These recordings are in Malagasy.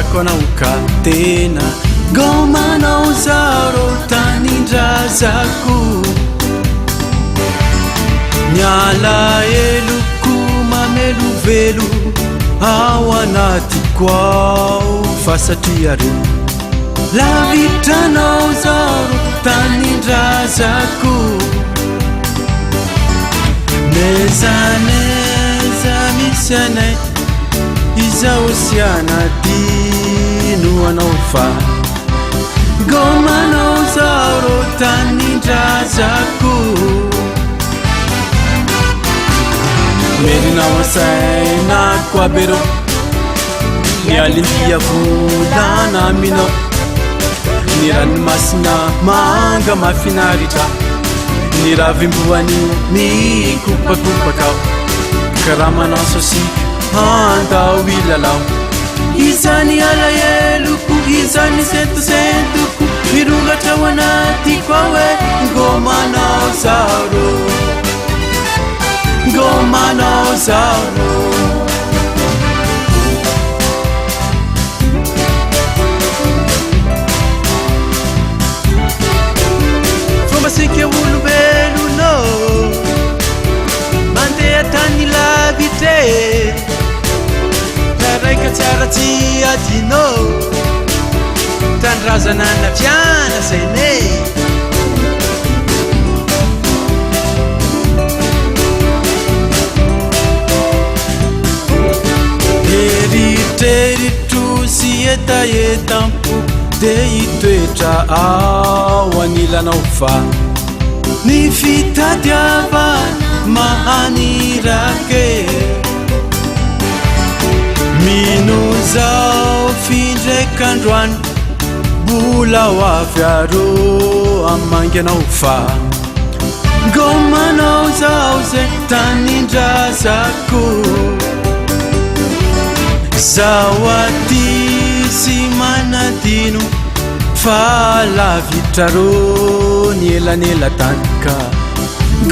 tiako anao ka tena gomanao zaro tanindrazako miala eloko mamelovelo ao anatiko ao fa satria reo lavitranao zaro tanindrazako nezaneza misy anay izao sy anadino anao fa gomanao zaro tanindrazako merinao asainako aby reo mialindia volana aminao ny ranomasina manga mafinaritra ny ravimboany mikopakopakao karaha manao sy andao ilalao izany alaeloko izany sentosentoko mirongatra ao anatiko ao e gomanao zaro gomanao zaro fomba sika olombelona mandeha tany lavitra raika tsara tsy adinao tanrazana naviana zaine eritreritro sy etaetampo de itoetra ao anilanao fa ny fitadiavana mahanirake mino zao findraikandroany bola ho avy aro amanganao fa gomanao zao zay tanindrazako zao aty sy manadino fa lavitra ro ny elanela tany ka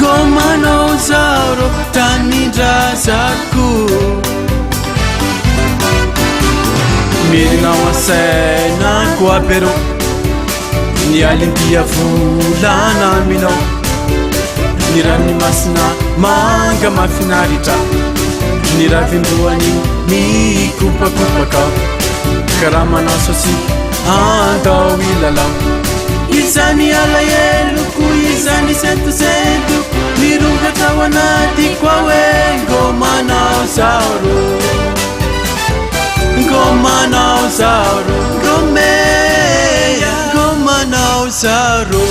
gomanao zao ro tanindrazako merinao asainako aby reo ny alindia volana aminao ny ranomasina manga mafinaritra ny ravimboany mikopakopakao karaha manao sy andao ilalao izany alaeloko izany sentosentoko mirongatra ao anatiko ao e gomanao zaro gomanao zaro gomeya gomanao zaro